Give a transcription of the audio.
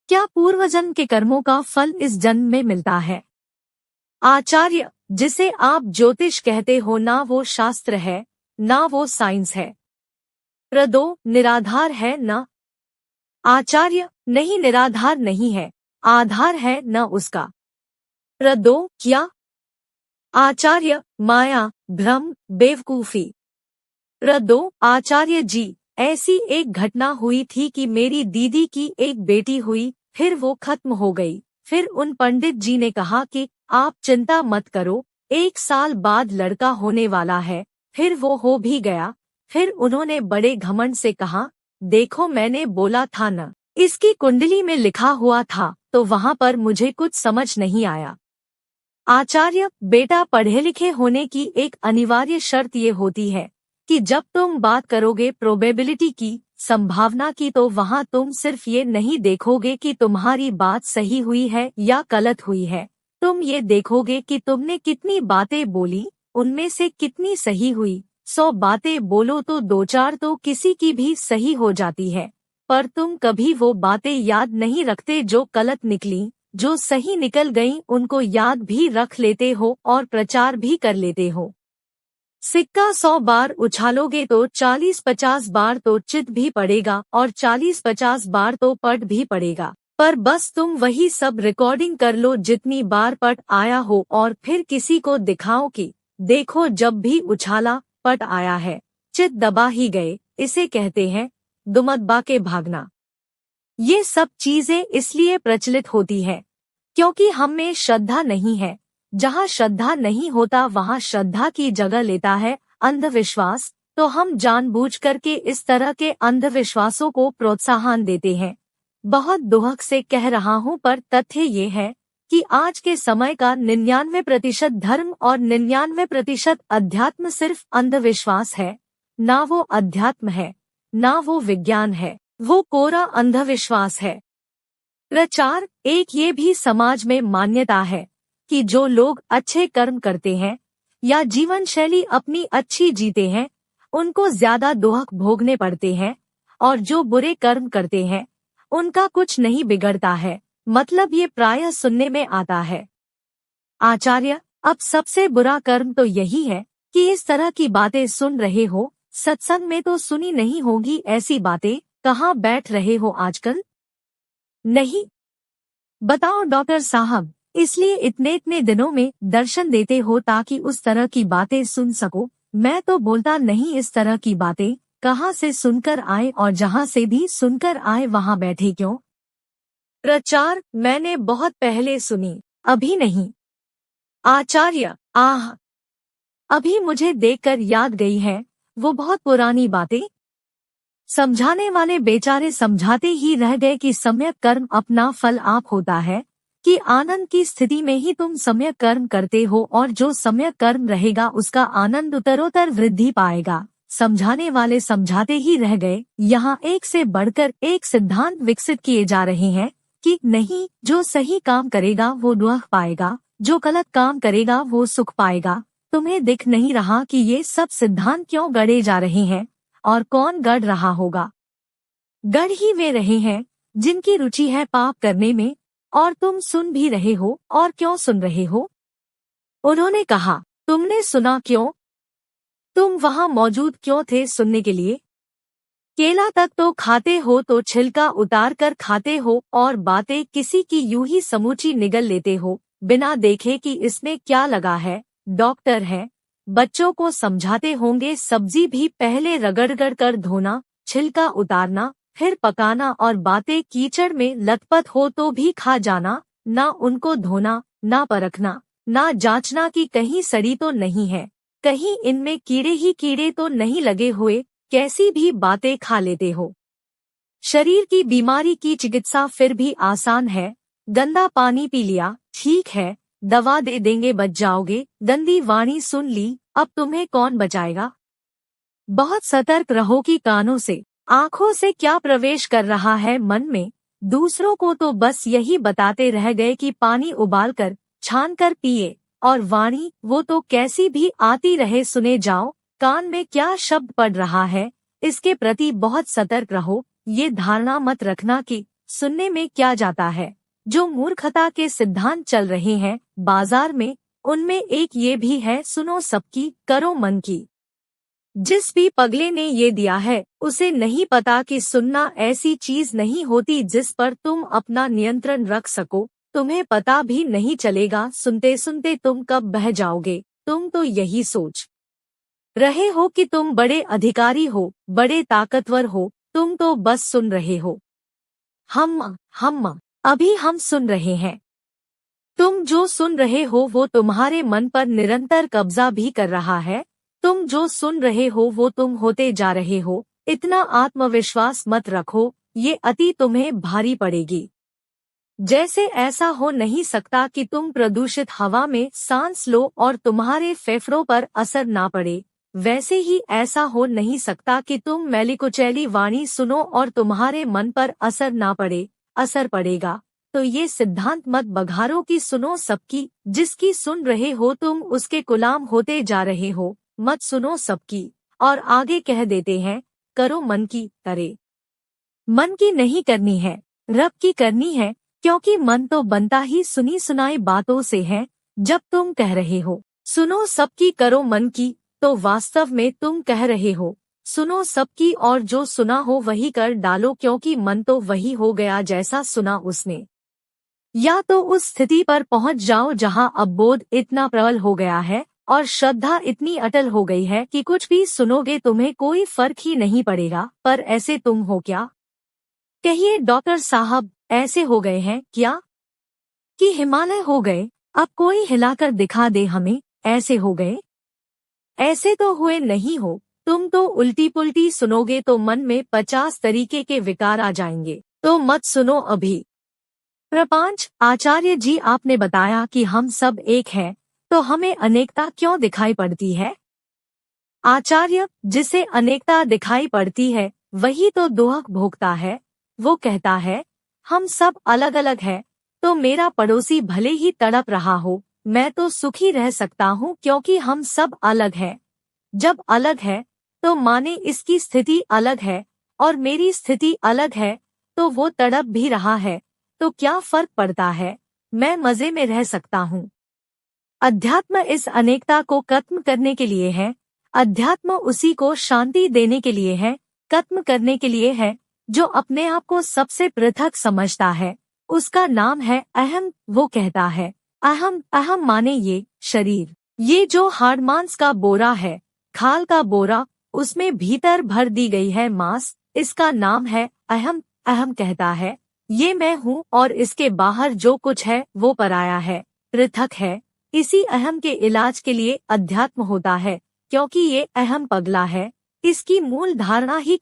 क्या पूर्वजन्म के कर्मों का फल इस जन्म में मिलता है? आचार्य, जिसे आप ज्योतिष कहते हो ना वो शास्त्र है, ना वो साइंस है। प्रदो, निराधार है ना? आचार्य, नहीं निराधार नहीं है, आधार है न उसका। प्रदो, क्या? आचार्य, माया, भ्रम, बेवकूफी। प्रदो, आचार्य जी, ऐसी एक घटना हुई थी कि मेरी दीदी की एक बेटी हुई, फिर वो खत्म हो गई। फिर उन पंडित जी ने कहा कि आप चिंता मत करो, 1 साल बाद लड़का होने वाला है। फिर वो हो भी गया। फिर उन्होंने बड़े घमंड से कहा, देखो मैंने बोला था न, इसकी कुंडली में लिखा हुआ था। तो वहाँ पर मुझे कुछ समझ नहीं आया। आचार्य, बेटा पढ़े लिखे होने की एक अनिवार्य शर्त ये होती है कि जब तुम बात करोगे प्रोबेबिलिटी की, संभावना की, तो वहाँ तुम सिर्फ ये नहीं देखोगे कि तुम्हारी बात सही हुई है या गलत हुई है। तुम ये देखोगे कि तुमने कितनी बातें बोली, उनमें से कितनी सही हुई। 100 बातें बोलो तो 2-4 तो किसी की भी सही हो जाती है, पर तुम कभी वो बातें याद नहीं रखते जो गलत निकली। जो सही निकल गईं उनको याद भी रख लेते हो और प्रचार भी कर लेते हो। सिक्का 100 बार उछालोगे तो 40-50 बार तो चित भी पड़ेगा और 40-50 बार तो पट भी पड़ेगा। पर बस तुम वही सब रिकॉर्डिंग कर लो जितनी बार पट आया हो और फिर किसी को दिखाओ कि देखो जब भी उछाला पट आया है, चित दबा ही गए। इसे कहते हैं दुमदबा के भागना। ये सब चीजें इसलिए प्रचलित होती है क्योंकि हम में श्रद्धा नहीं है। जहाँ श्रद्धा नहीं होता वहाँ श्रद्धा की जगह लेता है अंधविश्वास। तो हम जानबूझ करके इस तरह के अंधविश्वासों को प्रोत्साहन देते हैं। बहुत दुख से कह रहा हूँ, पर तथ्य ये है कि आज के समय का 99% धर्म और 99% अध्यात्म सिर्फ अंधविश्वास है। ना वो अध्यात्म है, ना वो विज्ञान है, वो कोरा अंधविश्वास है। प्रचार एक ये भी समाज में मान्यता है कि जो लोग अच्छे कर्म करते हैं या जीवन शैली अपनी अच्छी जीते हैं, उनको ज्यादा दुख भोगने पड़ते हैं, और जो बुरे कर्म करते हैं उनका कुछ नहीं बिगड़ता है। मतलब ये प्रायः सुनने में आता है। आचार्य, अब सबसे बुरा कर्म तो यही है कि इस तरह की बातें सुन रहे हो। सत्संग में तो सुनी नहीं होगी ऐसी बातें, कहाँ बैठ रहे हो आजकल? नहीं। बताओ डॉक्टर साहब, इसलिए इतने इतने दिनों में दर्शन देते हो ताकि उस तरह की बातें सुन सको। मैं तो बोलता नहीं इस तरह की बातें कहाँ से सुनकर आए, और जहाँ से भी सुनकर आए वहाँ बैठे क्यों? प्रचार मैंने बहुत पहले सुनी, अभी नहीं। आचार्य, आह, अभी मुझे देखकर याद गई है वो बहुत पुरानी बातें। समझाने वाले बेचारे समझाते ही रह गए कि सम्यक कर्म अपना फल आप होता है, कि आनंद की स्थिति में ही तुम सम्यक कर्म करते हो और जो सम्यक कर्म रहेगा उसका आनंद उत्तरोत्तर वृद्धि पाएगा। समझाने वाले समझाते ही रह गए। यहाँ एक से बढ़कर एक सिद्धांत विकसित किए जा रहे हैं कि नहीं, जो सही काम करेगा वो दुख पाएगा, जो गलत काम करेगा वो सुख पाएगा। तुम्हें दिख नहीं रहा कि ये सब सिद्धांत क्यों गढ़े जा रहे हैं और कौन गढ़ रहा होगा? गढ़ ही वे रहे हैं जिनकी रुचि है पाप करने में, और तुम सुन भी रहे हो। और क्यों सुन रहे हो? उन्होंने कहा, तुमने सुना क्यों? तुम वहाँ मौजूद क्यों थे सुनने के लिए? केला तक तो खाते हो तो छिलका उतार कर खाते हो और बातें किसी की यूं ही समूची निगल लेते हो बिना देखे कि इसमें क्या लगा है। डॉक्टर है, बच्चों को समझाते होंगे सब्जी भी पहले रगड़ कर धोना, छिलका उतारना, फिर पकाना, और बातें कीचड़ में लथपथ हो तो भी खा जाना। ना उनको धोना, ना परखना, ना जांचना कि कहीं सड़ी तो नहीं है, कहीं इनमें कीड़े ही कीड़े तो नहीं लगे हुए। कैसी भी बातें खा लेते हो। शरीर की बीमारी की चिकित्सा फिर भी आसान है। गंदा पानी पी लिया, ठीक है, दवा दे देंगे, बच जाओगे। गंदी वाणी सुन ली, अब तुम्हें कौन बचाएगा? बहुत सतर्क रहो कि कानों से, आँखों से क्या प्रवेश कर रहा है मन में। दूसरों को तो बस यही बताते रह गए कि पानी उबालकर छान कर पिए, और वाणी वो तो कैसी भी आती रहे सुने जाओ। कान में क्या शब्द पड़ रहा है इसके प्रति बहुत सतर्क रहो। ये धारणा मत रखना कि सुनने में क्या जाता है। जो मूर्खता के सिद्धांत चल रहे हैं बाजार में, उनमें एक ये भी है, सुनो सबकी, करो मन की। जिस भी पगले ने ये दिया है उसे नहीं पता कि सुनना ऐसी चीज नहीं होती जिस पर तुम अपना नियंत्रण रख सको। तुम्हें पता भी नहीं चलेगा सुनते सुनते तुम कब बह जाओगे। तुम तो यही सोच रहे हो कि तुम बड़े अधिकारी हो, बड़े ताकतवर हो, तुम तो बस सुन रहे हो। हम अभी हम सुन रहे हैं। तुम जो सुन रहे हो वो तुम्हारे मन पर निरंतर कब्जा भी कर रहा है। तुम जो सुन रहे हो वो तुम होते जा रहे हो। इतना आत्मविश्वास मत रखो, ये अति तुम्हें भारी पड़ेगी। जैसे ऐसा हो नहीं सकता कि तुम प्रदूषित हवा में सांस लो और तुम्हारे फेफड़ों पर असर ना पड़े, वैसे ही ऐसा हो नहीं सकता कि तुम मैलिकुचैली वाणी सुनो और तुम्हारे मन पर असर ना पड़े। असर पड़ेगा तो ये सिद्धांत मत बघारो कि सुनो सबकी, जिसकी सुन रहे हो तुम उसके गुलाम होते जा रहे हो। मत सुनो सबकी। और आगे कह देते हैं, करो मन की। करे मन की नहीं करनी है, रब की करनी है, क्योंकि मन तो बनता ही सुनी सुनाई बातों से है। जब तुम कह रहे हो सुनो सबकी करो मन की, तो वास्तव में तुम कह रहे हो सुनो सबकी, और जो सुना हो वही कर डालो, क्योंकि मन तो वही हो गया जैसा सुना उसने। या तो उस स्थिति पर पहुंच जाओ जहां अब बोध इतना प्रबल हो गया है और श्रद्धा इतनी अटल हो गई है कि कुछ भी सुनोगे तुम्हें कोई फर्क ही नहीं पड़ेगा। पर ऐसे तुम हो क्या? कहिए डॉक्टर साहब, ऐसे हो गए हैं क्या कि हिमालय हो गए? अब कोई हिलाकर दिखा दे हमें, ऐसे हो गए? ऐसे तो हुए नहीं हो। तुम तो उल्टी पुल्टी सुनोगे तो मन में 50 तरीके के विकार आ जाएंगे। तो मत सुनो अभी। प्रपंच आचार्य जी, आपने बताया कि हम सब एक हैं, तो हमें अनेकता क्यों दिखाई पड़ती है? आचार्य, जिसे अनेकता दिखाई पड़ती है वही तो दुख भोगता है। वो कहता है हम सब अलग अलग हैं, तो मेरा पड़ोसी भले ही तड़प रहा हो, मैं तो सुखी रह सकता हूँ क्योंकि हम सब अलग हैं। जब अलग है तो माने इसकी स्थिति अलग है और मेरी स्थिति अलग है, तो वो तड़प भी रहा है, तो क्या फर्क पड़ता है? मैं मजे में रह सकता हूँ। अध्यात्म इस अनेकता को खत्म करने के लिए है। अध्यात्म उसी को शांति देने के लिए है, खत्म करने के लिए है जो अपने आप को सबसे पृथक समझता है। उसका नाम है अहम। वो कहता है अहम। अहम माने ये शरीर, ये जो हाड़ मांस का बोरा है, खाल का बोरा, उसमें भीतर भर दी गई है मांस, इसका नाम है अहम। अहम कहता है ये मैं हूँ और इसके बाहर जो कुछ है वो पराया है, पृथक है। इसी अहम के इलाज के लिए अध्यात्म होता है, क्योंकि ये अहम पगला है। इसकी मूल धारणा ही